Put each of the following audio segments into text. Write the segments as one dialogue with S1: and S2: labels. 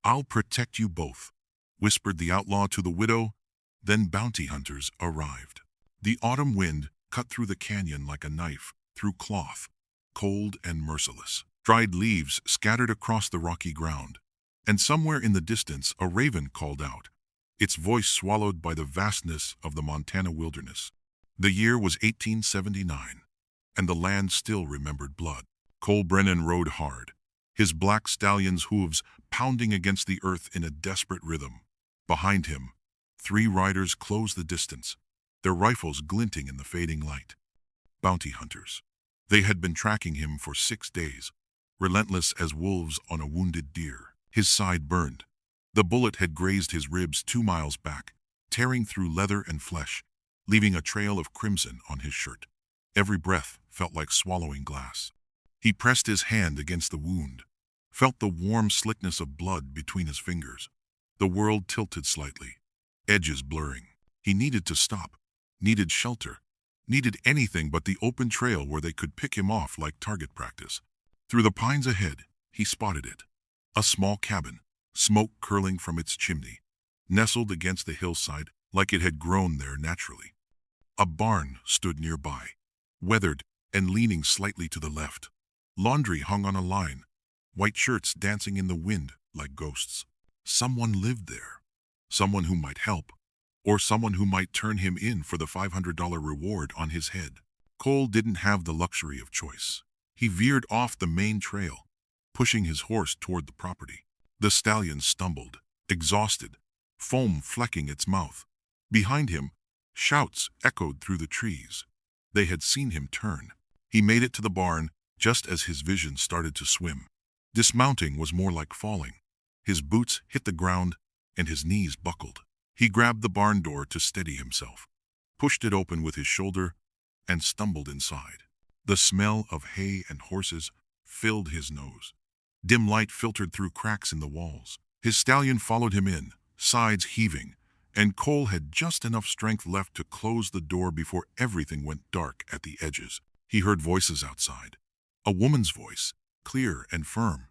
S1: "I'll protect you both," whispered the outlaw to the widow. Then bounty hunters arrived. The autumn wind cut through the canyon like a knife through cloth, cold and merciless. Dried leaves scattered across the rocky ground, and somewhere in the distance a raven called out, its voice swallowed by the vastness of the Montana wilderness. The year was 1879, and the land still remembered blood. Cole Brennan rode hard, his black stallion's hooves pounding against the earth in a desperate rhythm. Behind him, 3 riders closed the distance, their rifles glinting in the fading light. Bounty hunters. They had been tracking him for 6 days, relentless as wolves on a wounded deer. His side burned. The bullet had grazed his ribs 2 miles back, tearing through leather and flesh, leaving a trail of crimson on his shirt. Every breath felt like swallowing glass. He pressed his hand against the wound, felt the warm slickness of blood between his fingers. The world tilted slightly, edges blurring. He needed to stop, needed shelter, needed anything but the open trail where they could pick him off like target practice. Through the pines ahead, he spotted it. A small cabin, smoke curling from its chimney, nestled against the hillside like it had grown there naturally. A barn stood nearby, weathered and leaning slightly to the left. Laundry hung on a line, white shirts dancing in the wind like ghosts. Someone lived there, someone who might help, or someone who might turn him in for the $500 reward on his head. Cole didn't have the luxury of choice. He veered off the main trail, pushing his horse toward the property. The stallion stumbled, exhausted, foam flecking its mouth. Behind him, shouts echoed through the trees. They had seen him turn. He made it to the barn just as his vision started to swim. Dismounting was more like falling. His boots hit the ground and his knees buckled. He grabbed the barn door to steady himself, pushed it open with his shoulder, and stumbled inside. The smell of hay and horses filled his nose. Dim light filtered through cracks in the walls. His stallion followed him in, sides heaving, and Cole had just enough strength left to close the door before everything went dark at the edges. He heard voices outside. A woman's voice, clear and firm.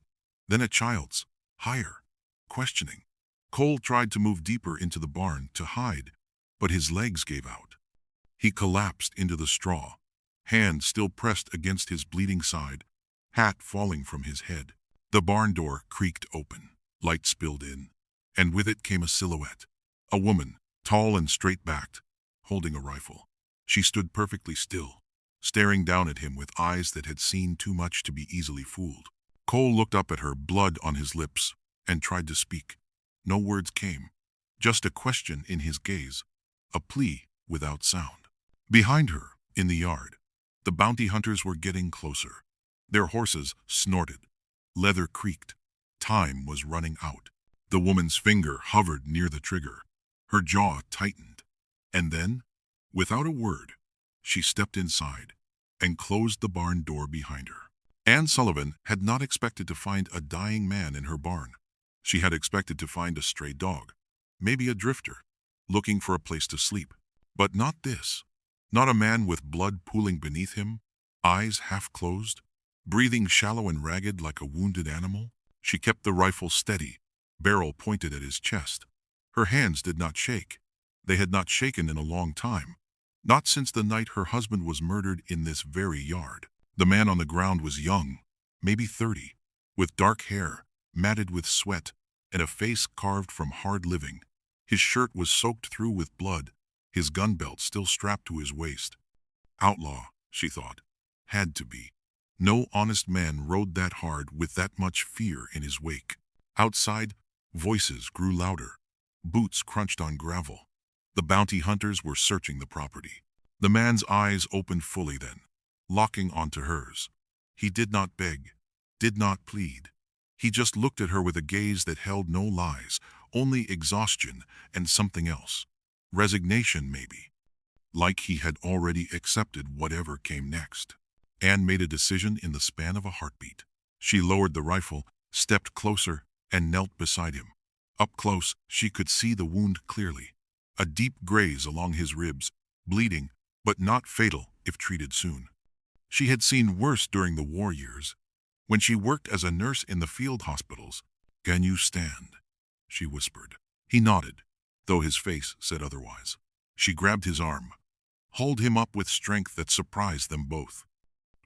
S1: Then a child's, higher, questioning. Cole tried to move deeper into the barn to hide, but his legs gave out. He collapsed into the straw, hand still pressed against his bleeding side, hat falling from his head. The barn door creaked open. Light spilled in, and with it came a silhouette. A woman, tall and straight-backed, holding a rifle. She stood perfectly still, staring down at him with eyes that had seen too much to be easily fooled. Cole looked up at her, blood on his lips, and tried to speak. No words came, just a question in his gaze, a plea without sound. Behind her, in the yard, the bounty hunters were getting closer. Their horses snorted. Leather creaked. Time was running out. The woman's finger hovered near the trigger. Her jaw tightened. And then, without a word, she stepped inside and closed the barn door behind her. Anne Sullivan had not expected to find a dying man in her barn. She had expected to find a stray dog, maybe a drifter, looking for a place to sleep. But not this. Not a man with blood pooling beneath him, eyes half closed, breathing shallow and ragged like a wounded animal. She kept the rifle steady, barrel pointed at his chest. Her hands did not shake. They had not shaken in a long time. Not since the night her husband was murdered in this very yard. The man on the ground was young, maybe 30, with dark hair, matted with sweat, and a face carved from hard living. His shirt was soaked through with blood, his gun belt still strapped to his waist. Outlaw, she thought. Had to be. No honest man rode that hard with that much fear in his wake. Outside, voices grew louder. Boots crunched on gravel. The bounty hunters were searching the property. The man's eyes opened fully then, locking onto hers. He did not beg, did not plead. He just looked at her with a gaze that held no lies, only exhaustion and something else. Resignation, maybe. Like he had already accepted whatever came next. Anne made a decision in the span of a heartbeat. She lowered the rifle, stepped closer, and knelt beside him. Up close, she could see the wound clearly. A deep graze along his ribs, bleeding, but not fatal if treated soon. She had seen worse during the war years, when she worked as a nurse in the field hospitals. "Can you stand?" she whispered. He nodded, though his face said otherwise. She grabbed his arm, hauled him up with strength that surprised them both.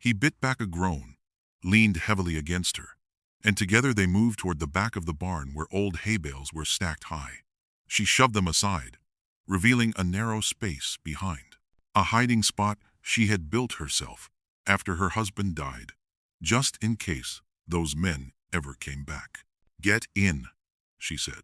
S1: He bit back a groan, leaned heavily against her, and together they moved toward the back of the barn where old hay bales were stacked high. She shoved them aside, revealing a narrow space behind, a hiding spot she had built herself after her husband died, just in case those men ever came back. Get in, she said.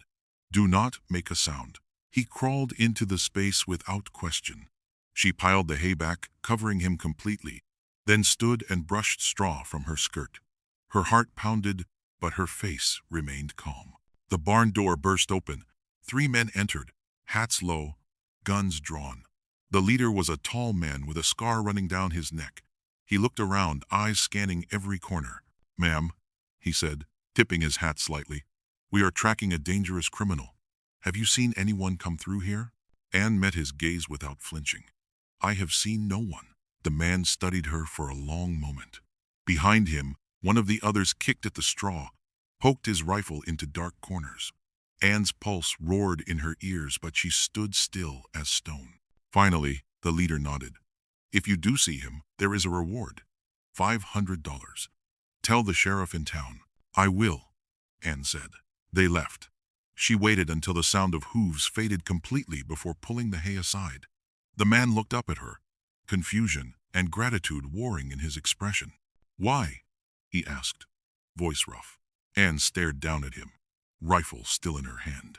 S1: Do not make a sound. He crawled into the space without question. She piled the hay back, covering him completely, then stood and brushed straw from her skirt. Her heart pounded, but her face remained calm. The barn door burst open. 3 men entered, hats low, guns drawn. The leader was a tall man with a scar running down his neck. He looked around, eyes scanning every corner. Ma'am, he said, tipping his hat slightly, we are tracking a dangerous criminal. Have you seen anyone come through here? Anne met his gaze without flinching. I have seen no one. The man studied her for a long moment. Behind him, one of the others kicked at the straw, poked his rifle into dark corners. Anne's pulse roared in her ears, but she stood still as stone. Finally, the leader nodded. If you do see him, there is a reward. $500. Tell the sheriff in town. I will, Anne said. They left. She waited until the sound of hooves faded completely before pulling the hay aside. The man looked up at her, confusion and gratitude warring in his expression. Why? He asked, voice rough. Anne stared down at him, rifle still in her hand.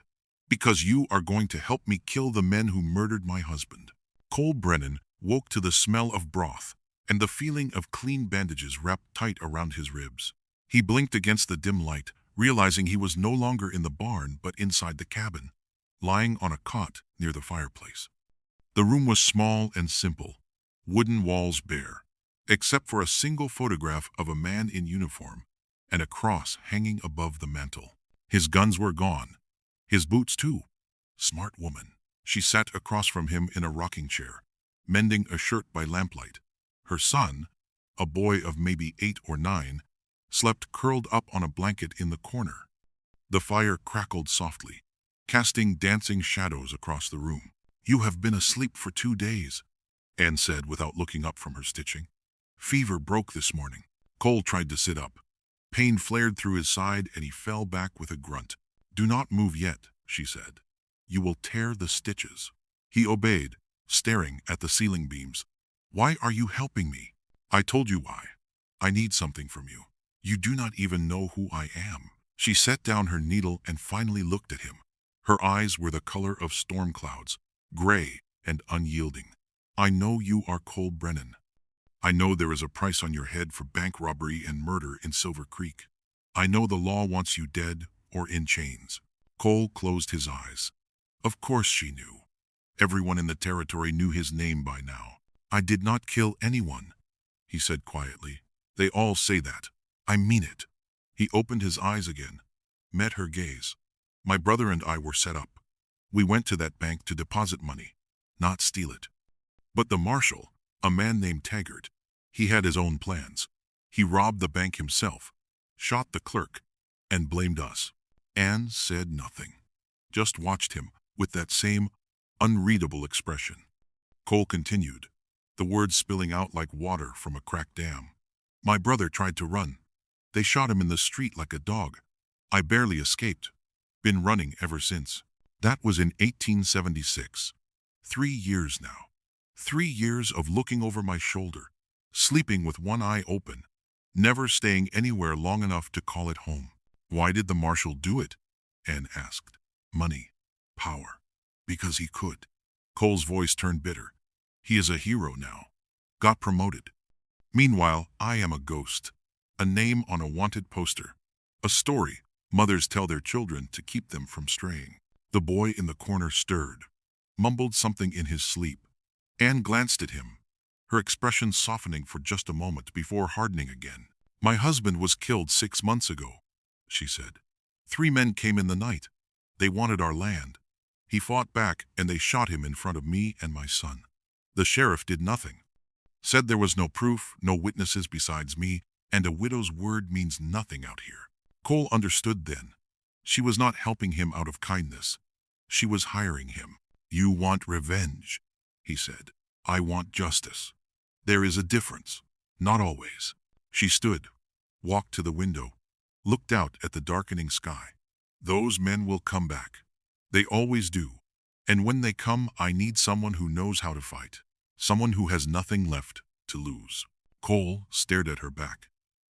S1: Because you are going to help me kill the men who murdered my husband. Cole Brennan woke to the smell of broth and the feeling of clean bandages wrapped tight around his ribs. He blinked against the dim light, realizing he was no longer in the barn but inside the cabin, lying on a cot near the fireplace. The room was small and simple, wooden walls bare, except for a single photograph of a man in uniform and a cross hanging above the mantel. His guns were gone, his boots too. Smart woman. She sat across from him in a rocking chair, mending a shirt by lamplight. Her son, a boy of maybe 8 or 9, slept curled up on a blanket in the corner. The fire crackled softly, casting dancing shadows across the room. You have been asleep for 2 days, Anne said without looking up from her stitching. Fever broke this morning. Cole tried to sit up. Pain flared through his side and he fell back with a grunt. Do not move yet, she said. You will tear the stitches. He obeyed, staring at the ceiling beams. Why are you helping me? I told you why. I need something from you. You do not even know who I am. She set down her needle and finally looked at him. Her eyes were the color of storm clouds, gray and unyielding. I know you are Cole Brennan. I know there is a price on your head for bank robbery and murder in Silver Creek. I know the law wants you dead or in chains. Cole closed his eyes. Of course she knew. Everyone in the territory knew his name by now. I did not kill anyone, he said quietly. They all say that. I mean it. He opened his eyes again, met her gaze. My brother and I were set up. We went to that bank to deposit money, not steal it. But the marshal, a man named Taggart, he had his own plans. He robbed the bank himself, shot the clerk, and blamed us. Anne said nothing, just watched him with that same unreadable expression. Cole continued, the words spilling out like water from a cracked dam. My brother tried to run. They shot him in the street like a dog. I barely escaped. Been running ever since. That was in 1876. 3 years now. 3 years of looking over my shoulder, sleeping with one eye open, never staying anywhere long enough to call it home. Why did the marshal do it? Anne asked. Money. Power. Because he could. Cole's voice turned bitter. He is a hero now. Got promoted. Meanwhile, I am a ghost. A name on a wanted poster. A story mothers tell their children to keep them from straying. The boy in the corner stirred, mumbled something in his sleep. Anne glanced at him, her expression softening for just a moment before hardening again. My husband was killed 6 months ago, she said. 3 men came in the night. They wanted our land. He fought back and they shot him in front of me and my son. The sheriff did nothing. Said there was no proof, no witnesses besides me, and a widow's word means nothing out here. Cole understood then. She was not helping him out of kindness. She was hiring him. "You want revenge," he said. "I want justice. There is a difference. Not always." She stood, walked to the window, looked out at the darkening sky. "Those men will come back. They always do. And when they come, I need someone who knows how to fight. Someone who has nothing left to lose." Cole stared at her back,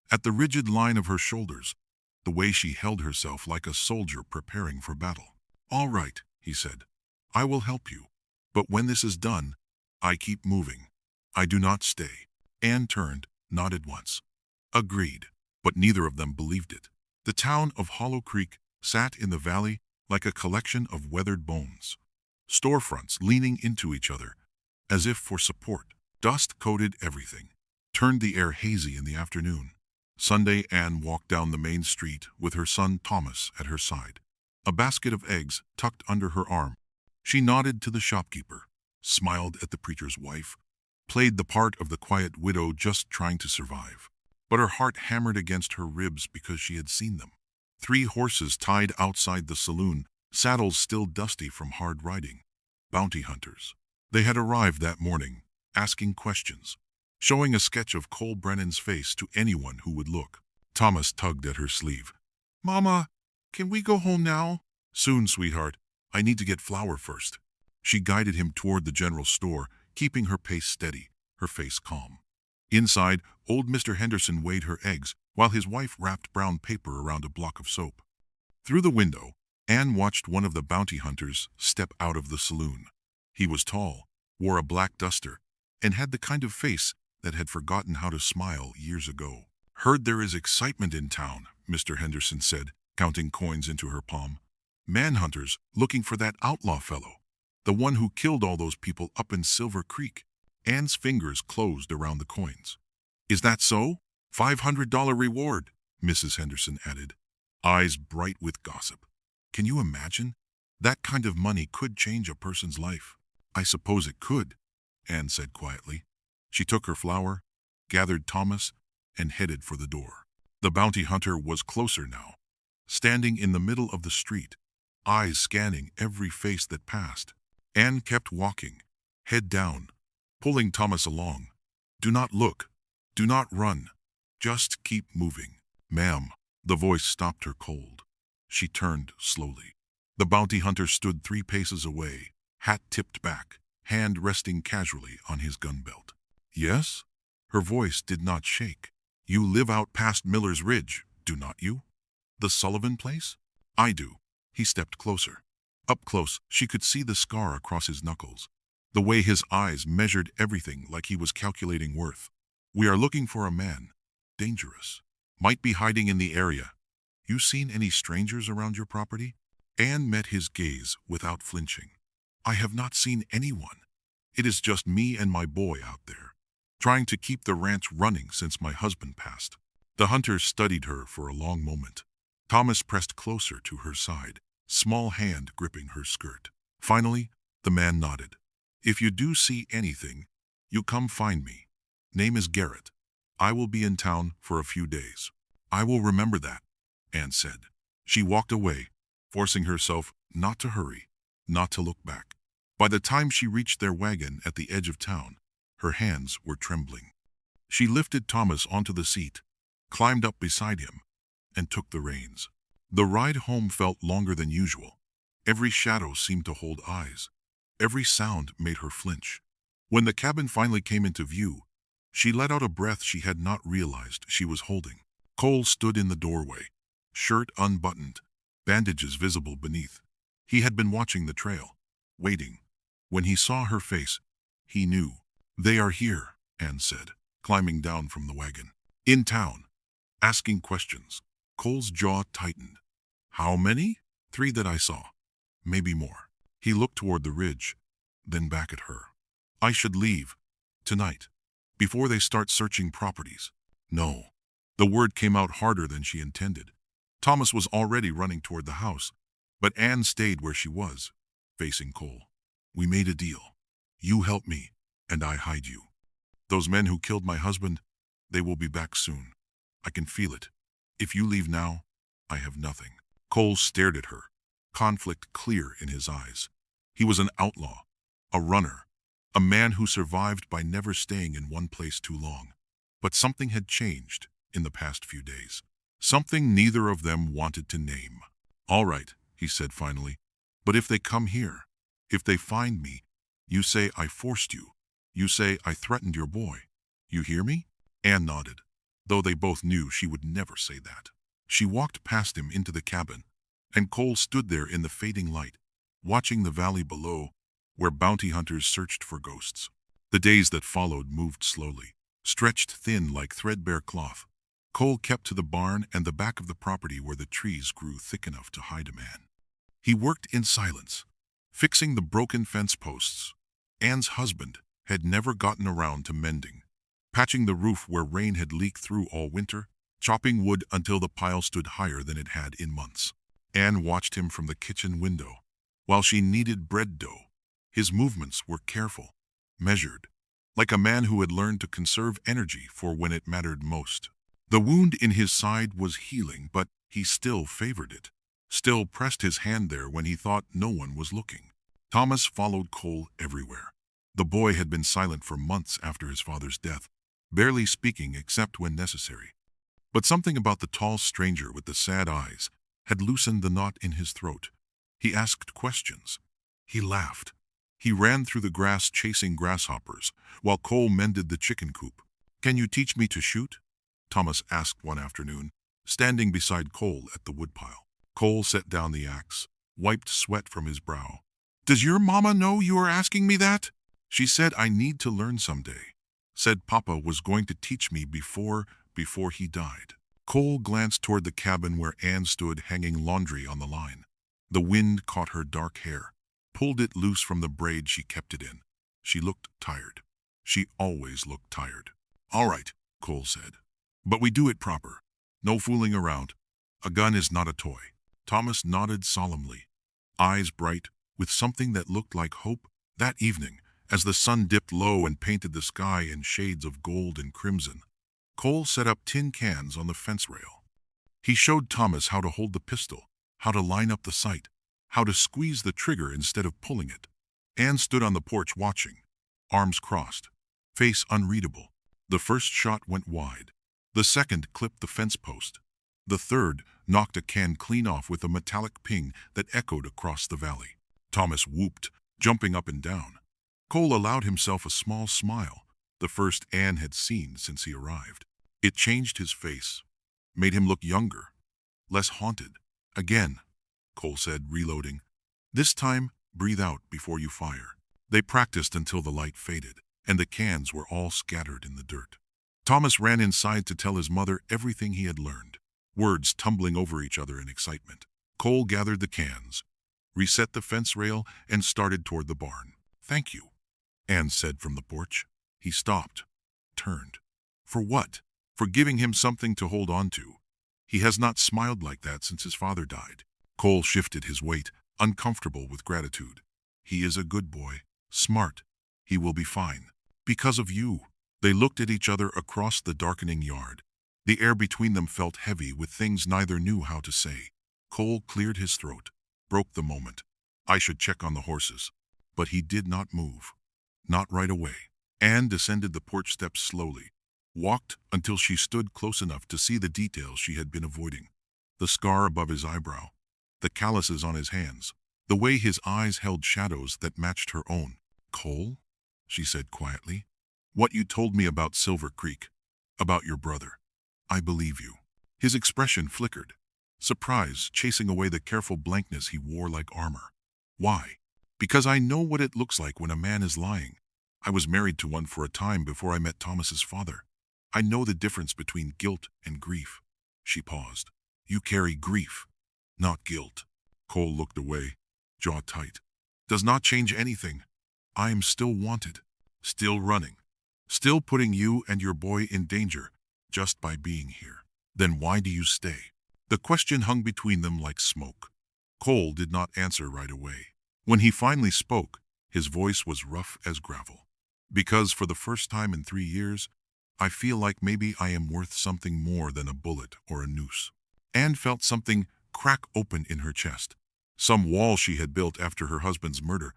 S1: at the rigid line of her shoulders, the way she held herself like a soldier preparing for battle. "All right," he said. "I will help you. But when this is done, I keep moving. I do not stay." Anne turned, nodded once. Agreed. But neither of them believed it. The town of Hollow Creek sat in the valley like a collection of weathered bones. Storefronts leaning into each other, as if for support. Dust coated everything, turned the air hazy in the afternoon. Sunday, Anne walked down the main street with her son Thomas at her side, a basket of eggs tucked under her arm. She nodded to the shopkeeper, smiled at the preacher's wife, played the part of the quiet widow just trying to survive. But her heart hammered against her ribs because she had seen them. 3 horses tied outside the saloon, saddles still dusty from hard riding. Bounty hunters. They had arrived that morning, asking questions, showing a sketch of Cole Brennan's face to anyone who would look. Thomas tugged at her sleeve. "Mama, can we go home now?" "Soon, sweetheart. I need to get flour first." She guided him toward the general store, keeping her pace steady, her face calm. Inside, old Mr. Henderson weighed her eggs, while his wife wrapped brown paper around a block of soap. Through the window, Anne watched one of the bounty hunters step out of the saloon. He was tall, wore a black duster, and had the kind of face that had forgotten how to smile years ago. "Heard there is excitement in town," Mr. Henderson said, counting coins into her palm. "Manhunters looking for that outlaw fellow, the one who killed all those people up in Silver Creek." Anne's fingers closed around the coins. "Is that so? $500 reward," Mrs. Henderson added, eyes bright with gossip. "Can you imagine? That kind of money could change a person's life." "I suppose it could," Anne said quietly. She took her flour, gathered Thomas, and headed for the door. The bounty hunter was closer now, standing in the middle of the street, eyes scanning every face that passed. Anne kept walking, head down, pulling Thomas along. "Do not look. Do not run. Just keep moving." "Ma'am." The voice stopped her cold. She turned slowly. The bounty hunter stood 3 paces away, hat tipped back, hand resting casually on his gun belt. "Yes?" Her voice did not shake. "You live out past Miller's Ridge, do not you? The Sullivan place?" "I do." He stepped closer. Up close, she could see the scar across his knuckles, the way his eyes measured everything like he was calculating worth. "We are looking for a man. Dangerous. Might be hiding in the area. You seen any strangers around your property?" Anne met his gaze without flinching. "I have not seen anyone. It is just me and my boy out there, trying to keep the ranch running since my husband passed." The hunter studied her for a long moment. Thomas pressed closer to her side, small hand gripping her skirt. Finally, the man nodded. "If you do see anything, you come find me. Name is Garrett. I will be in town for a few days." "I will remember that," Anne said. She walked away, forcing herself not to hurry, not to look back. By the time she reached their wagon at the edge of town, her hands were trembling. She lifted Thomas onto the seat, climbed up beside him, and took the reins. The ride home felt longer than usual. Every shadow seemed to hold eyes. Every sound made her flinch. When the cabin finally came into view, she let out a breath she had not realized she was holding. Cole stood in the doorway, shirt unbuttoned, bandages visible beneath. He had been watching the trail, waiting. When he saw her face, he knew. "They are here," Anne said, climbing down from the wagon. "In town, asking questions." Cole's jaw tightened. "How many?" "3 that I saw. Maybe more." He looked toward the ridge, then back at her. "I should leave. Tonight. Before they start searching properties." "No." The word came out harder than she intended. Thomas was already running toward the house, but Anne stayed where she was, facing Cole. "We made a deal. You help me, and I hide you. Those men who killed my husband, they will be back soon. I can feel it. If you leave now, I have nothing." Cole stared at her, conflict clear in his eyes. He was an outlaw, a runner, a man who survived by never staying in one place too long. But something had changed in the past few days. Something neither of them wanted to name. "All right," he said finally, "but if they come here, if they find me, you say I forced you. You say I threatened your boy. You hear me?" Anne nodded, though they both knew she would never say that. She walked past him into the cabin, and Cole stood there in the fading light, watching the valley below, where bounty hunters searched for ghosts. The days that followed moved slowly, stretched thin like threadbare cloth. Cole kept to the barn and the back of the property where the trees grew thick enough to hide a man. He worked in silence, fixing the broken fence posts. Anne's husband had never gotten around to mending, patching the roof where rain had leaked through all winter, chopping wood until the pile stood higher than it had in months. Anne watched him from the kitchen window. While she kneaded bread dough, his movements were careful, measured, like a man who had learned to conserve energy for when it mattered most. The wound in his side was healing, but he still favored it, still pressed his hand there when he thought no one was looking. Thomas followed Cole everywhere. The boy had been silent for months after his father's death, barely speaking except when necessary. But something about the tall stranger with the sad eyes had loosened the knot in his throat. He asked questions. He laughed. He ran through the grass chasing grasshoppers, while Cole mended the chicken coop. "Can you teach me to shoot?" Thomas asked one afternoon, standing beside Cole at the woodpile. Cole set down the axe, wiped sweat from his brow. "Does your mama know you are asking me that?" "She said I need to learn someday. Said Papa was going to teach me before he died." Cole glanced toward the cabin where Anne stood hanging laundry on the line. The wind caught her dark hair, pulled it loose from the braid she kept it in. She looked tired. She always looked tired. "All right," Cole said. "But we do it proper. No fooling around. A gun is not a toy." Thomas nodded solemnly, eyes bright, with something that looked like hope. That evening, as the sun dipped low and painted the sky in shades of gold and crimson, Cole set up tin cans on the fence rail. He showed Thomas how to hold the pistol, how to line up the sight, how to squeeze the trigger instead of pulling it. Anne stood on the porch watching, arms crossed, face unreadable. The first shot went wide. The second clipped the fence post. The third knocked a can clean off with a metallic ping that echoed across the valley. Thomas whooped, jumping up and down. Cole allowed himself a small smile, the first Anne had seen since he arrived. It changed his face, made him look younger, less haunted. "Again," Cole said, reloading. "This time, breathe out before you fire." They practiced until the light faded, and the cans were all scattered in the dirt. Thomas ran inside to tell his mother everything he had learned, words tumbling over each other in excitement. Cole gathered the cans, reset the fence rail, and started toward the barn. "Thank you," Anne said from the porch. He stopped, turned. "For what?" "For giving him something to hold on to. He has not smiled like that since his father died." Cole shifted his weight, uncomfortable with gratitude. "He is a good boy, smart. He will be fine. Because of you." They looked at each other across the darkening yard. The air between them felt heavy with things neither knew how to say. Cole cleared his throat, broke the moment. "I should check on the horses." But he did not move. Not right away. Anne descended the porch steps slowly, walked until she stood close enough to see the details she had been avoiding. The scar above his eyebrow, the calluses on his hands, the way his eyes held shadows that matched her own. "Cole," she said quietly, "what you told me about Silver Creek, about your brother, I believe you." His expression flickered, surprise chasing away the careful blankness he wore like armor. "Why?" "Because I know what it looks like when a man is lying. I was married to one for a time before I met Thomas's father. I know the difference between guilt and grief." She paused. "You carry grief, not guilt." Cole looked away, jaw tight. "Does not change anything. I am still wanted, still running, still putting you and your boy in danger just by being here." "Then why do you stay?" The question hung between them like smoke. Cole did not answer right away. When he finally spoke, his voice was rough as gravel. "Because for the first time in 3 years, I feel like maybe I am worth something more than a bullet or a noose." Anne felt something crack opened in her chest. Some wall she had built after her husband's murder,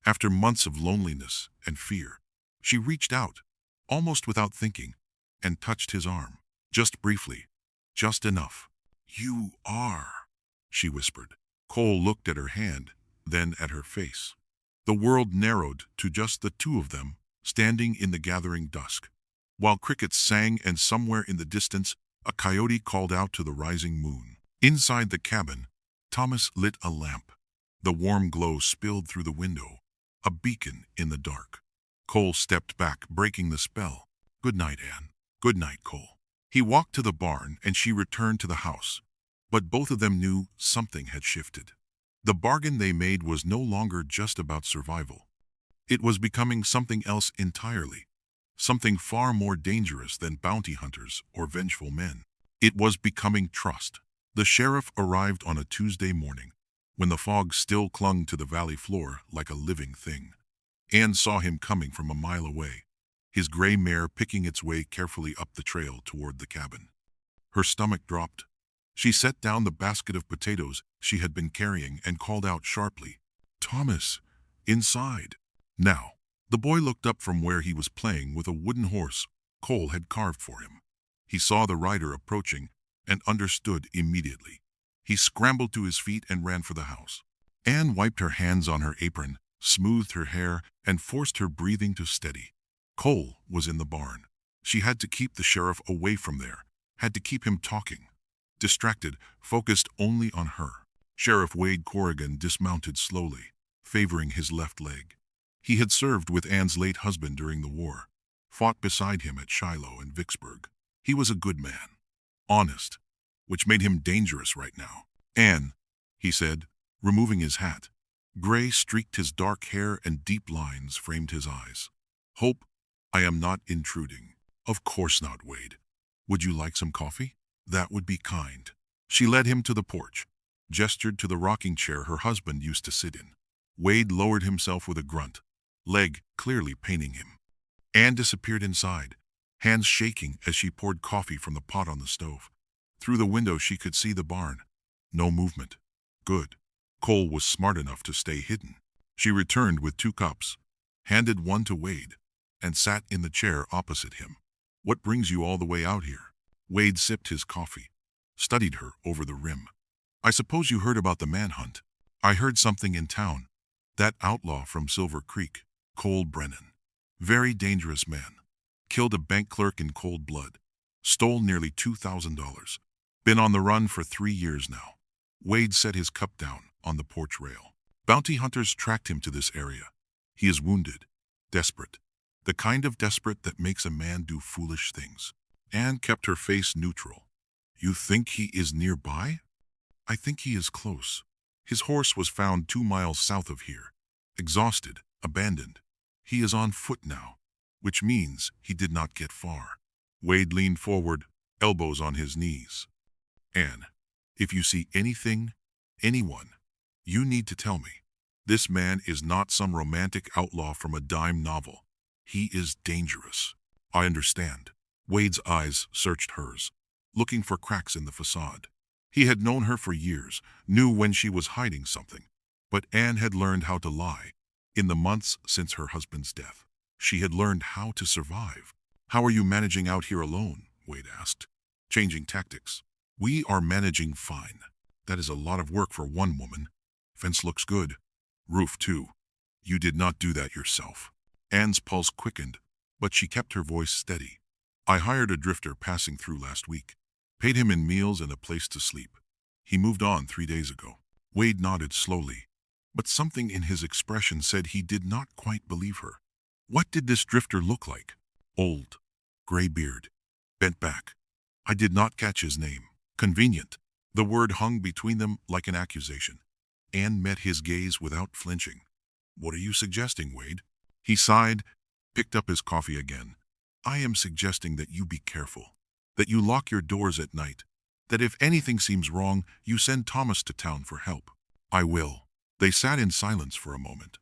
S1: after months of loneliness and fear. She reached out, almost without thinking, and touched his arm. Just briefly. Just enough. "You are," she whispered. Cole looked at her hand, then at her face. The world narrowed to just the two of them, standing in the gathering dusk. While crickets sang and somewhere in the distance, a coyote called out to the rising moon. Inside the cabin, Thomas lit a lamp. The warm glow spilled through the window, a beacon in the dark. Cole stepped back, breaking the spell. "Good night, Anne." "Good night, Cole." He walked to the barn and she returned to the house. But both of them knew something had shifted. The bargain they made was no longer just about survival. It was becoming something else entirely. Something far more dangerous than bounty hunters or vengeful men. It was becoming trust. The sheriff arrived on a Tuesday morning, when the fog still clung to the valley floor like a living thing. Anne saw him coming from a mile away, his gray mare picking its way carefully up the trail toward the cabin. Her stomach dropped. She set down the basket of potatoes she had been carrying and called out sharply, "Thomas, inside." Now, the boy looked up from where he was playing with a wooden horse Cole had carved for him. He saw the rider approaching and understood immediately. He scrambled to his feet and ran for the house. Anne wiped her hands on her apron, smoothed her hair, and forced her breathing to steady. Cole was in the barn. She had to keep the sheriff away from there, had to keep him talking. Distracted, focused only on her. Sheriff Wade Corrigan dismounted slowly, favoring his left leg. He had served with Anne's late husband during the war, fought beside him at Shiloh and Vicksburg. He was a good man, honest, which made him dangerous right now. "Anne," he said, removing his hat. Gray streaked his dark hair and deep lines framed his eyes. "Hope, I am not intruding." "Of course not, Wade. Would you like some coffee?" "That would be kind." She led him to the porch, gestured to the rocking chair her husband used to sit in. Wade lowered himself with a grunt, leg clearly paining him. Anne disappeared inside, hands shaking as she poured coffee from the pot on the stove. Through the window she could see the barn. No movement. Good. Cole was smart enough to stay hidden. She returned with 2 cups, handed one to Wade, and sat in the chair opposite him. "What brings you all the way out here?" Wade sipped his coffee, studied her over the rim. "I suppose you heard about the manhunt." "I heard something in town. That outlaw from Silver Creek, Cole Brennan. Very dangerous man. Killed a bank clerk in cold blood. Stole nearly $2,000. Been on the run for 3 years now." Wade set his cup down on the porch rail. "Bounty hunters tracked him to this area. He is wounded, desperate. The kind of desperate that makes a man do foolish things." Anne kept her face neutral. "You think he is nearby?" "I think he is close. His horse was found 2 miles south of here, exhausted, abandoned. He is on foot now, which means he did not get far." Wade leaned forward, elbows on his knees. "Anne, if you see anything, anyone, you need to tell me. This man is not some romantic outlaw from a dime novel. He is dangerous." "I understand." Wade's eyes searched hers, looking for cracks in the facade. He had known her for years, knew when she was hiding something. But Anne had learned how to lie. In the months since her husband's death, she had learned how to survive. "How are you managing out here alone?" Wade asked, changing tactics. "We are managing fine. That is a lot of work for one woman. Fence looks good. Roof, too. You did not do that yourself." Anne's pulse quickened, but she kept her voice steady. "I hired a drifter passing through last week. Paid him in meals and a place to sleep. He moved on 3 days ago." Wade nodded slowly, but something in his expression said he did not quite believe her. "What did this drifter look like?" "Old. Gray beard. Bent back. I did not catch his name." "Convenient." The word hung between them like an accusation. Anne met his gaze without flinching. "What are you suggesting, Wade?" He sighed, picked up his coffee again. "I am suggesting that you be careful, that you lock your doors at night, that if anything seems wrong, you send Thomas to town for help." "I will." They sat in silence for a moment.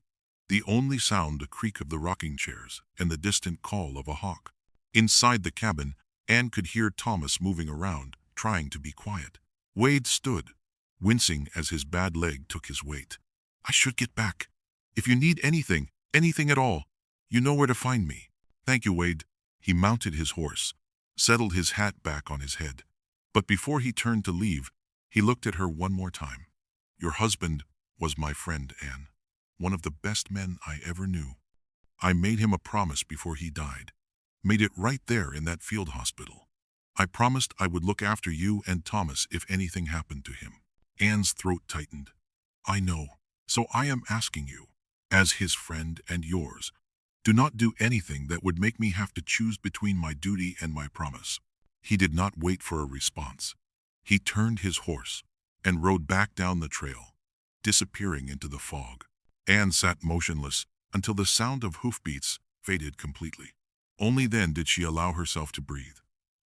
S1: The only sound the creak of the rocking chairs and the distant call of a hawk. Inside the cabin, Anne could hear Thomas moving around, trying to be quiet. Wade stood, wincing as his bad leg took his weight. "I should get back. If you need anything, anything at all, you know where to find me." "Thank you, Wade." He mounted his horse, settled his hat back on his head. But before he turned to leave, he looked at her one more time. "Your husband was my friend, Anne. One of the best men I ever knew. I made him a promise before he died. Made it right there in that field hospital. I promised I would look after you and Thomas if anything happened to him." Anne's throat tightened. "I know. So I am asking you, as his friend and yours, do not do anything that would make me have to choose between my duty and my promise." He did not wait for a response. He turned his horse and rode back down the trail, disappearing into the fog. Anne sat motionless until the sound of hoofbeats faded completely. Only then did she allow herself to breathe.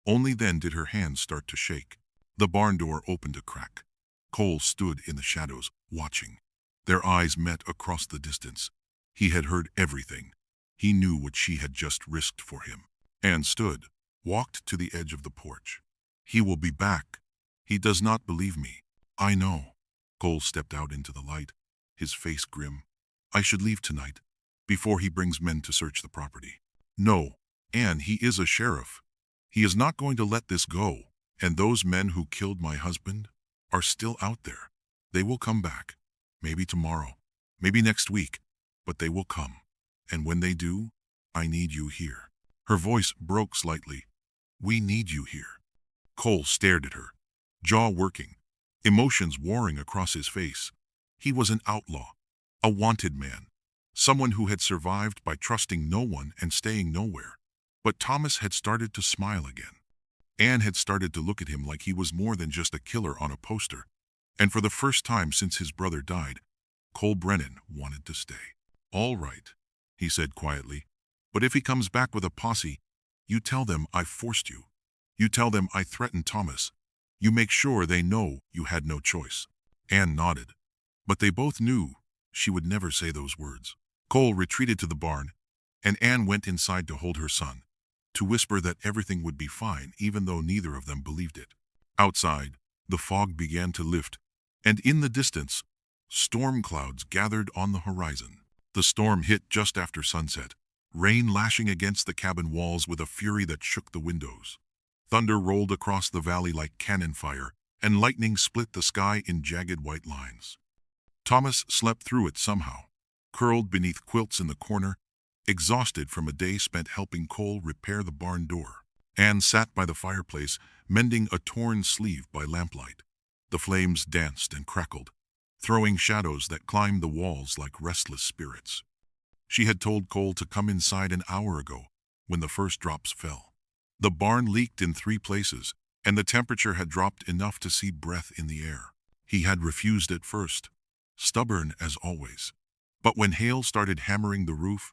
S1: Only then did her hands start to shake. The barn door opened a crack. Cole stood in the shadows, watching. Their eyes met across the distance. He had heard everything. He knew what she had just risked for him. Anne stood, walked to the edge of the porch. "He will be back. He does not believe me. I know." Cole stepped out into the light, his face grim. "I should leave tonight, before he brings men to search the property." "No, Anne, he is a sheriff. He is not going to let this go. And those men who killed my husband are still out there. They will come back. Maybe tomorrow, maybe next week, but they will come. And when they do, I need you here." Her voice broke slightly. "We need you here." Cole stared at her, jaw working, emotions warring across his face. He was an outlaw, a wanted man, someone who had survived by trusting no one and staying nowhere. But Thomas had started to smile again. Anne had started to look at him like he was more than just a killer on a poster. And for the first time since his brother died, Cole Brennan wanted to stay. "All right," he said quietly. "But if he comes back with a posse, you tell them I forced you. You tell them I threatened Thomas. You make sure they know you had no choice." Anne nodded. But they both knew she would never say those words. Cole retreated to the barn, and Anne went inside to hold her son, to whisper that everything would be fine even though neither of them believed it. Outside, the fog began to lift, and in the distance, storm clouds gathered on the horizon. The storm hit just after sunset, rain lashing against the cabin walls with a fury that shook the windows. Thunder rolled across the valley like cannon fire, and lightning split the sky in jagged white lines. Thomas slept through it somehow, curled beneath quilts in the corner, exhausted from a day spent helping Cole repair the barn door. Anne sat by the fireplace, mending a torn sleeve by lamplight. The flames danced and crackled, throwing shadows that climbed the walls like restless spirits. She had told Cole to come inside an hour ago, when the first drops fell. The barn leaked in 3 places, and the temperature had dropped enough to see breath in the air. He had refused at first, stubborn as always. But when hail started hammering the roof,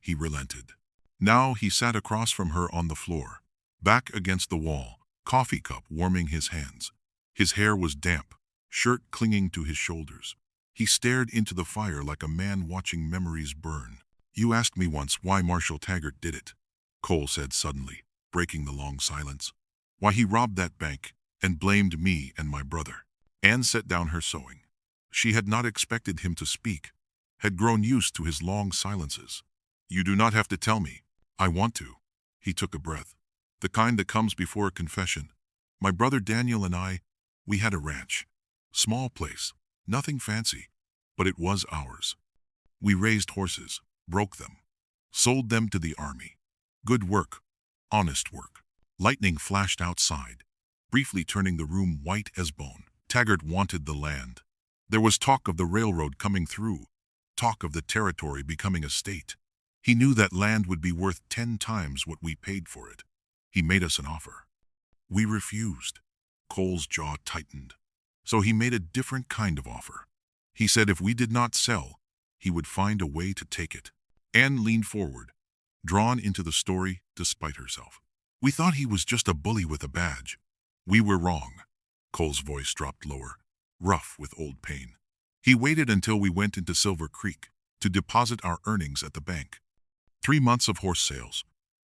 S1: he relented. Now he sat across from her on the floor, back against the wall, coffee cup warming his hands. His hair was damp, shirt clinging to his shoulders. He stared into the fire like a man watching memories burn. "You asked me once why Marshall Taggart did it," Cole said suddenly, breaking the long silence. "Why he robbed that bank and blamed me and my brother." Anne set down her sewing. She had not expected him to speak, had grown used to his long silences. "You do not have to tell me. I want to." He took a breath, the kind that comes before a confession. "My brother Daniel and I, we had a ranch. Small place, nothing fancy, but it was ours. We raised horses, broke them, sold them to the army. Good work, honest work." Lightning flashed outside, briefly turning the room white as bone. Taggart wanted the land. There was talk of the railroad coming through, talk of the territory becoming a state. He knew that land would be worth 10 times what we paid for it. He made us an offer. We refused. Cole's jaw tightened. So he made a different kind of offer. He said if we did not sell, he would find a way to take it. Anne leaned forward, drawn into the story despite herself. "We thought he was just a bully with a badge. We were wrong." Cole's voice dropped lower, rough with old pain. "He waited until we went into Silver Creek to deposit our earnings at the bank. 3 months of horse sales,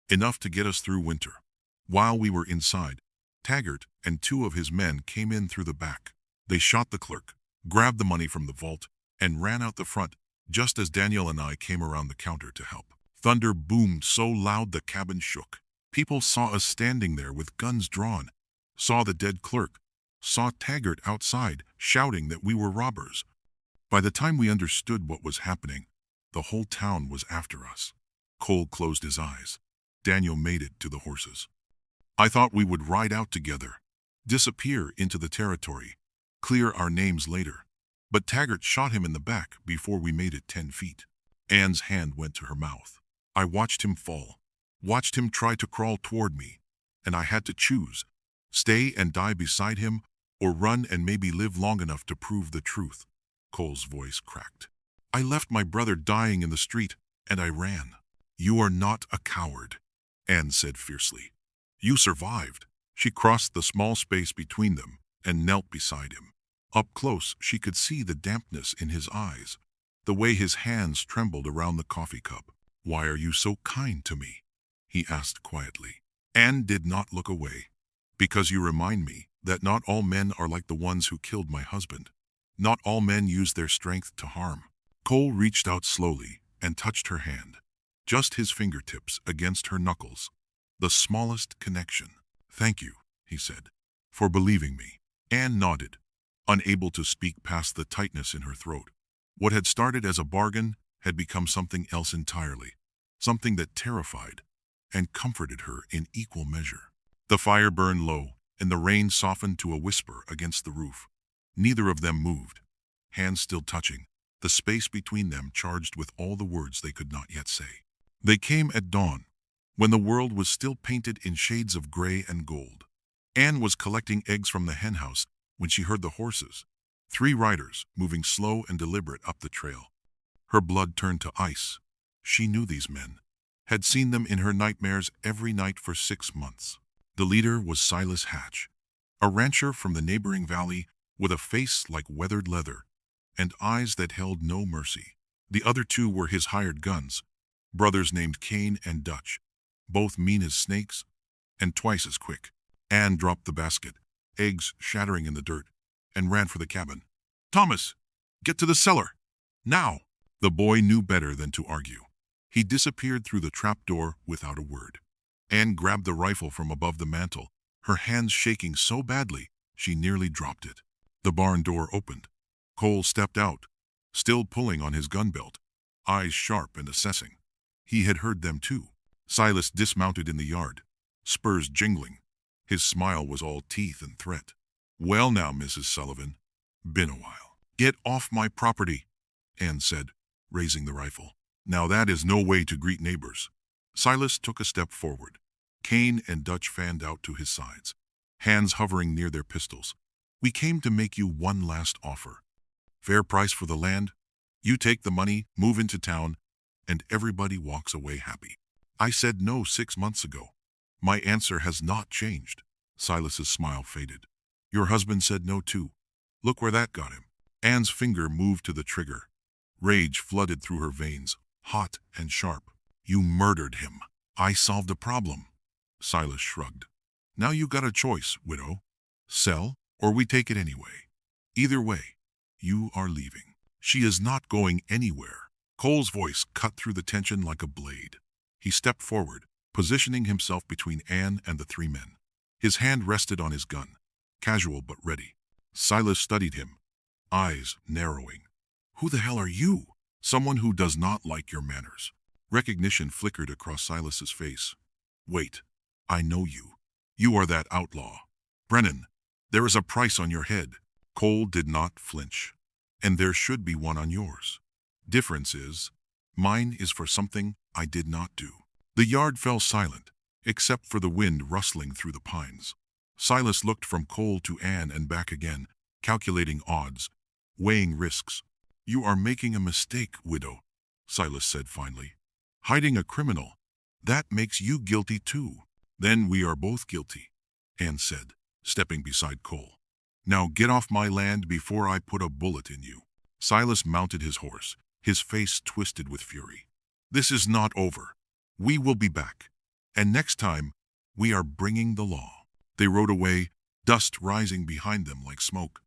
S1: enough to get us through winter. While we were inside, Taggart and 2 of his men came in through the back. They shot the clerk, grabbed the money from the vault, and ran out the front, just as Daniel and I came around the counter to help. Thunder boomed so loud the cabin shook. People saw us standing there with guns drawn, saw the dead clerk, saw Taggart outside shouting that we were robbers. By the time we understood what was happening, the whole town was after us. Cole closed his eyes. Daniel made it to the horses. I thought we would ride out together, disappear into the territory, clear our names later. But Taggart shot him in the back before we made it 10 feet. Anne's hand went to her mouth. I watched him fall, watched him try to crawl toward me, and I had to choose, stay and die beside him, or run and maybe live long enough to prove the truth. Cole's voice cracked. I left my brother dying in the street, and I ran. You are not a coward, Anne said fiercely. You survived. She crossed the small space between them and knelt beside him. Up close, she could see the dampness in his eyes, the way his hands trembled around the coffee cup. Why are you so kind to me? He asked quietly. Anne did not look away. Because you remind me that not all men are like the ones who killed my husband. Not all men use their strength to harm. Cole reached out slowly and touched her hand, just his fingertips against her knuckles. The smallest connection. Thank you, he said, for believing me. Anne nodded, unable to speak past the tightness in her throat. What had started as a bargain had become something else entirely, something that terrified and comforted her in equal measure. The fire burned low, and the rain softened to a whisper against the roof. Neither of them moved, hands still touching, the space between them charged with all the words they could not yet say. They came at dawn, when the world was still painted in shades of gray and gold. Anne was collecting eggs from the henhouse when she heard the horses, 3 riders moving slow and deliberate up the trail. Her blood turned to ice. She knew these men, had seen them in her nightmares every night for 6 months. The leader was Silas Hatch, a rancher from the neighboring valley with a face like weathered leather and eyes that held no mercy. The other 2 were his hired guns, brothers named Cain and Dutch, both mean as snakes and twice as quick. Anne dropped the basket, eggs shattering in the dirt, and ran for the cabin. Thomas, get to the cellar, now! The boy knew better than to argue. He disappeared through the trapdoor without a word. Anne grabbed the rifle from above the mantel, her hands shaking so badly she nearly dropped it. The barn door opened. Cole stepped out, still pulling on his gun belt, eyes sharp and assessing. He had heard them too. Silas dismounted in the yard, spurs jingling. His smile was all teeth and threat. Well now, Mrs. Sullivan, been a while. Get off my property, Anne said, raising the rifle. Now that is no way to greet neighbors. Silas took a step forward. Cain and Dutch fanned out to his sides, hands hovering near their pistols. We came to make you one last offer. Fair price for the land. You take the money, move into town, and everybody walks away happy. I said no 6 months ago. My answer has not changed. Silas's smile faded. Your husband said no too. Look where that got him. Anne's finger moved to the trigger. Rage flooded through her veins, hot and sharp. You murdered him. I solved a problem. Silas shrugged. Now you got a choice, widow. Sell, or we take it anyway. Either way, you are leaving. She is not going anywhere. Cole's voice cut through the tension like a blade. He stepped forward, positioning himself between Anne and the 3 men. His hand rested on his gun, casual but ready. Silas studied him, eyes narrowing. Who the hell are you? Someone who does not like your manners. Recognition flickered across Silas's face. Wait, I know you. You are that outlaw. Brennan, there is a price on your head. Cole did not flinch. And there should be one on yours. Difference is, mine is for something I did not do. The yard fell silent, except for the wind rustling through the pines. Silas looked from Cole to Anne and back again, calculating odds, weighing risks. You are making a mistake, widow, Silas said finally. Hiding a criminal, that makes you guilty too. Then we are both guilty, Anne said, stepping beside Cole. Now get off my land before I put a bullet in you. Silas mounted his horse, his face twisted with fury. This is not over. We will be back. And next time, we are bringing the law. They rode away, dust rising behind them like smoke.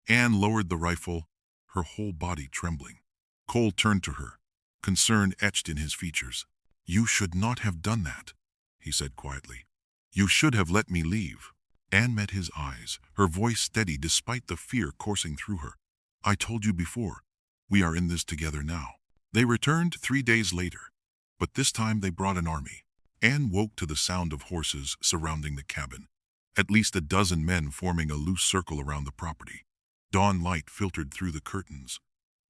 S1: Anne lowered the rifle, her whole body trembling. Cole turned to her, concern etched in his features. "You should not have done that," he said quietly. "You should have let me leave." Anne met his eyes, her voice steady despite the fear coursing through her. "I told you before, we are in this together now." They returned 3 days later, but this time they brought an army. Anne woke to the sound of horses surrounding the cabin, at least a dozen men forming a loose circle around the property. Dawn light filtered through the curtains,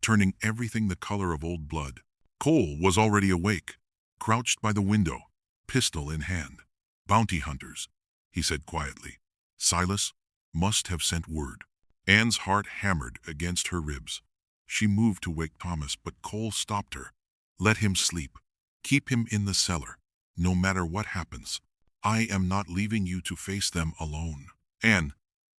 S1: turning everything the color of old blood. Cole was already awake, crouched by the window, pistol in hand. "Bounty hunters," he said quietly. "Silas must have sent word." Anne's heart hammered against her ribs. She moved to wake Thomas, but Cole stopped her. "Let him sleep. Keep him in the cellar. No matter what happens, I am not leaving you to face them alone. Anne,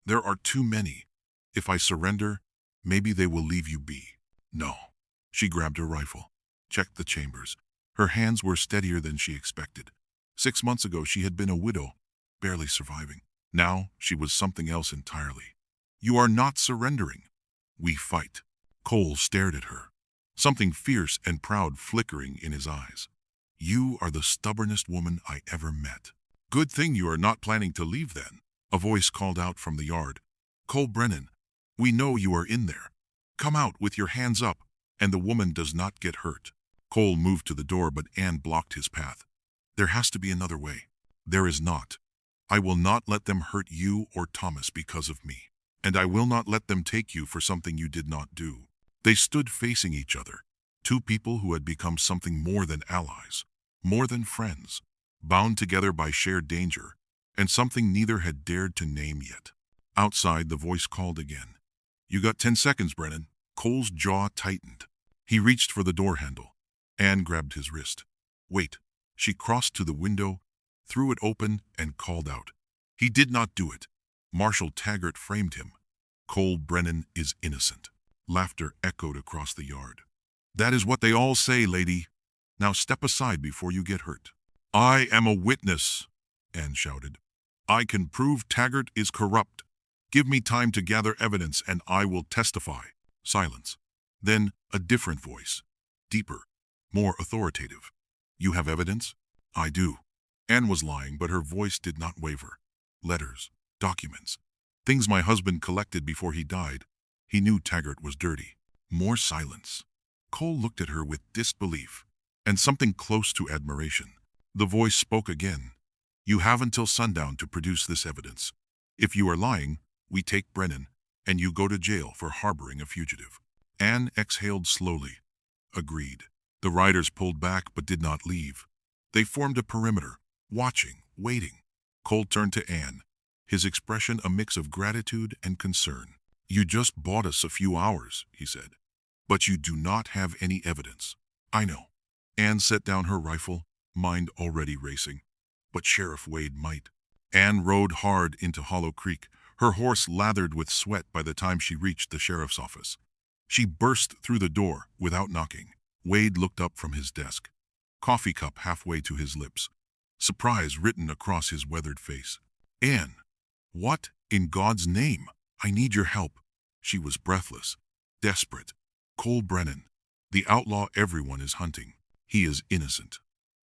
S1: there are too many. If I surrender, maybe they will leave you be." "No." She grabbed her rifle, checked the chambers. Her hands were steadier than she expected. 6 months ago she had been a widow, barely surviving. Now she was something else entirely. "You are not surrendering. We fight." Cole stared at her, something fierce and proud flickering in his eyes. "You are the stubbornest woman I ever met." "Good thing you are not planning to leave then," a voice called out from the yard. "Cole Brennan, we know you are in there. Come out with your hands up, and the woman does not get hurt." Cole moved to the door, but Anne blocked his path. "There has to be another way." "There is not. I will not let them hurt you or Thomas because of me. And I will not let them take you for something you did not do." They stood facing each other, two people who had become something more than allies, more than friends, bound together by shared danger, and something neither had dared to name yet. Outside, the voice called again. "You got 10 seconds, Brennan." Cole's jaw tightened. He reached for the door handle. Anne grabbed his wrist. "Wait." She crossed to the window, threw it open, and called out. "He did not do it. Marshal Taggart framed him. Cole Brennan is innocent." Laughter echoed across the yard. "That is what they all say, lady. Now step aside before you get hurt." "I am a witness," Anne shouted. "I can prove Taggart is corrupt. Give me time to gather evidence and I will testify." Silence. Then a different voice, deeper, more authoritative. "You have evidence?" "I do." Anne was lying, but her voice did not waver. "Letters, documents, things my husband collected before he died. He knew Taggart was dirty." More silence. Cole looked at her with disbelief and something close to admiration. The voice spoke again. "You have until sundown to produce this evidence. If you are lying, we take Brennan, and you go to jail for harboring a fugitive." Anne exhaled slowly. Agreed. The riders pulled back but did not leave. They formed a perimeter, watching, waiting. Cole turned to Anne, his expression a mix of gratitude and concern. "You just bought us a few hours," he said. "But you do not have any evidence." "I know." Anne set down her rifle, mind already racing. "But Sheriff Wade might." Anne rode hard into Hollow Creek, her horse lathered with sweat by the time she reached the sheriff's office. She burst through the door without knocking. Wade looked up from his desk, coffee cup halfway to his lips, surprise written across his weathered face. "Anne, what in God's name? I need your help." She was breathless, desperate. "Cole Brennan, the outlaw everyone is hunting. He is innocent.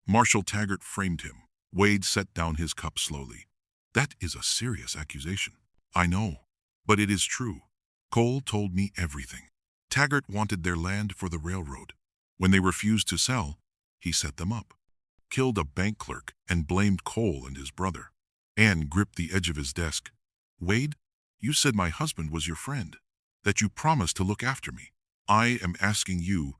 S1: Marshal Taggart framed him." Wade set down his cup slowly. "That is a serious accusation." "I know, but it is true. Cole told me everything. Taggart wanted their land for the railroad. When they refused to sell, he set them up, killed a bank clerk, and blamed Cole and his brother." Anne gripped the edge of his desk. "Wade, you said my husband was your friend, that you promised to look after me. I am asking you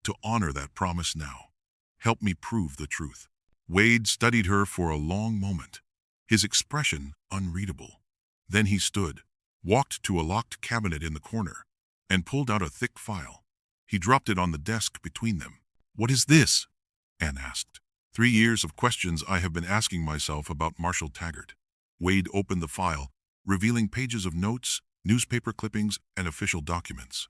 S1: to honor that promise now. Help me prove the truth." Wade studied her for a long moment, his expression unreadable. Then he stood, walked to a locked cabinet in the corner, and pulled out a thick file. He dropped it on the desk between them. "What is this?" Anne asked. 3 years of questions I have been asking myself about Marshal Taggart." Wade opened the file, revealing pages of notes, newspaper clippings, and official documents.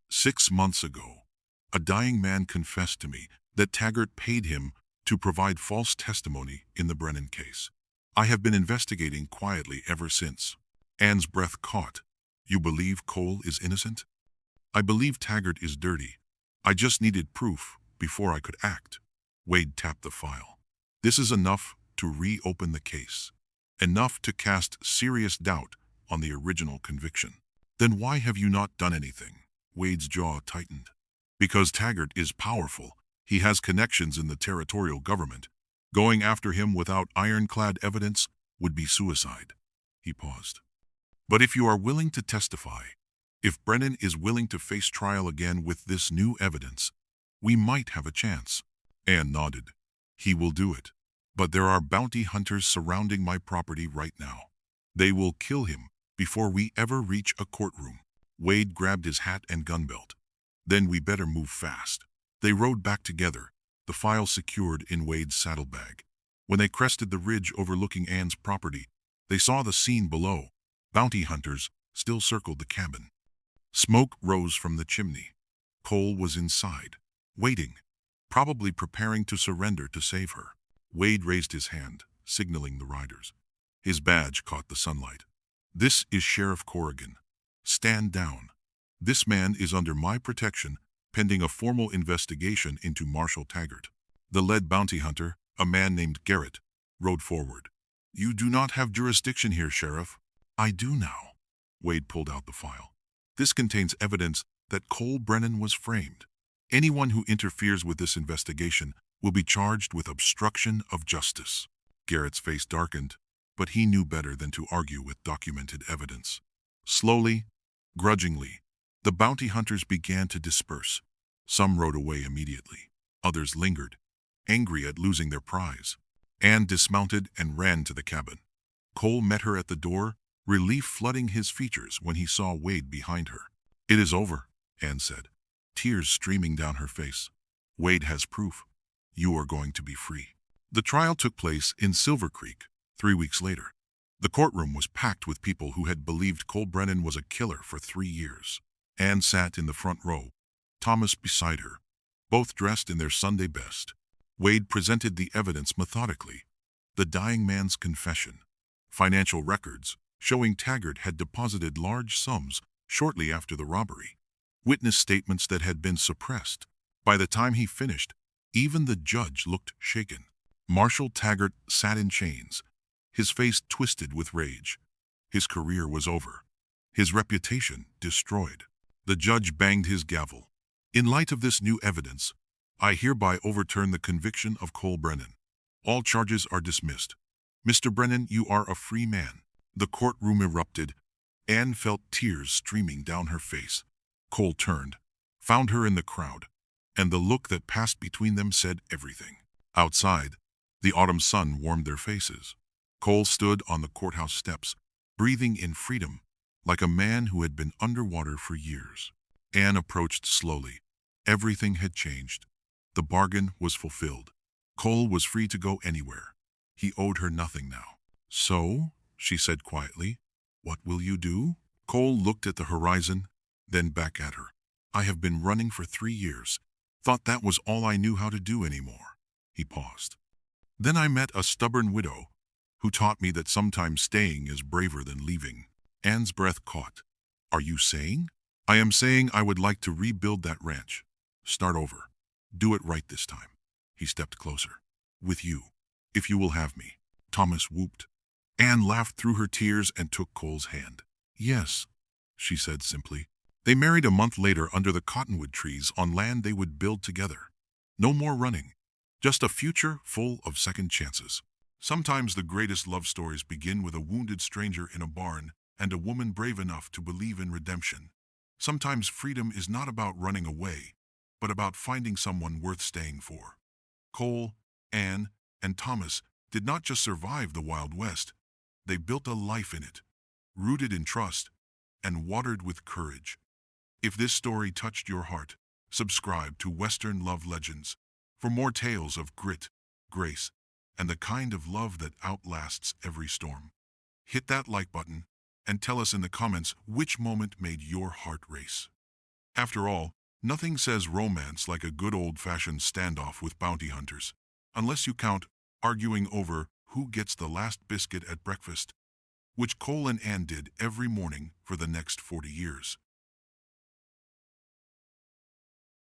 S1: 6 months ago, a dying man confessed to me that Taggart paid him to provide false testimony in the Brennan case. I have been investigating quietly ever since." Anne's breath caught. You believe Cole is innocent? I believe Taggart is dirty. I just needed proof before I could act. Wade tapped the file. This is enough to reopen the case. Enough to cast serious doubt on the original conviction. Then why have you not done anything? Wade's jaw tightened. Because Taggart is powerful. He has connections in the territorial government. Going after him without ironclad evidence would be suicide. He paused. But if you are willing to testify, if Brennan is willing to face trial again with this new evidence, we might have a chance. Anne nodded. He will do it. But there are bounty hunters surrounding my property right now. They will kill him before we ever reach a courtroom. Wade grabbed his hat and gun belt. Then we better move fast. They rode back together, the file secured in Wade's saddlebag. When they crested the ridge overlooking Anne's property, they saw the scene below. Bounty hunters still circled the cabin. Smoke rose from the chimney. Cole was inside, waiting, probably preparing to surrender to save her. Wade raised his hand, signaling the riders. His badge caught the sunlight. This is Sheriff Corrigan. Stand down. This man is under my protection, pending a formal investigation into Marshal Taggart. The lead bounty hunter, a man named Garrett, rode forward. You do not have jurisdiction here, Sheriff. I do now. Wade pulled out the file. This contains evidence that Cole Brennan was framed. Anyone who interferes with this investigation will be charged with obstruction of justice. Garrett's face darkened, but he knew better than to argue with documented evidence. Slowly, grudgingly, the bounty hunters began to disperse. Some rode away immediately. Others lingered, angry at losing their prize. Anne dismounted and ran to the cabin. Cole met her at the door, relief flooding his features when he saw Wade behind her. It is over, Anne said, tears streaming down her face. Wade has proof. You are going to be free. The trial took place in Silver Creek 3 weeks later. The courtroom was packed with people who had believed Cole Brennan was a killer for 3 years. Anne sat in the front row, Thomas beside her, both dressed in their Sunday best. Wade presented the evidence methodically. The dying man's confession, financial records showing Taggart had deposited large sums shortly after the robbery, witness statements that had been suppressed. By the time he finished, even the judge looked shaken. Marshal Taggart sat in chains, his face twisted with rage. His career was over, his reputation destroyed. The judge banged his gavel. In light of this new evidence, I hereby overturn the conviction of Cole Brennan. All charges are dismissed. Mr. Brennan, you are a free man. The courtroom erupted. Anne felt tears streaming down her face. Cole turned, found her in the crowd, and the look that passed between them said everything. Outside, the autumn sun warmed their faces. Cole stood on the courthouse steps, breathing in freedom, like a man who had been underwater for years. Anne approached slowly. Everything had changed. The bargain was fulfilled. Cole was free to go anywhere. He owed her nothing now. So, she said quietly, what will you do? Cole looked at the horizon, then back at her. I have been running for 3 years. Thought that was all I knew how to do anymore. He paused. Then I met a stubborn widow who taught me that sometimes staying is braver than leaving. Anne's breath caught. Are you saying? I am saying I would like to rebuild that ranch. Start over. Do it right this time. He stepped closer. With you, if you will have me. Thomas whooped. Anne laughed through her tears and took Cole's hand. Yes, she said simply. They married a month later under the cottonwood trees on land they would build together. No more running. Just a future full of second chances. Sometimes the greatest love stories begin with a wounded stranger in a barn and a woman brave enough to believe in redemption. Sometimes freedom is not about running away, but about finding someone worth staying for. Cole, Anne, and Thomas did not just survive the Wild West. They built a life in it, rooted in trust and watered with courage. If this story touched your heart, subscribe to Western Love Legends for more tales of grit, grace, and the kind of love that outlasts every storm. Hit that like button and tell us in the comments which moment made your heart race. After all, nothing says romance like a good old-fashioned standoff with bounty hunters, unless you count arguing over who gets the last biscuit at breakfast. which Cole and Anne did every morning for the next 40 years.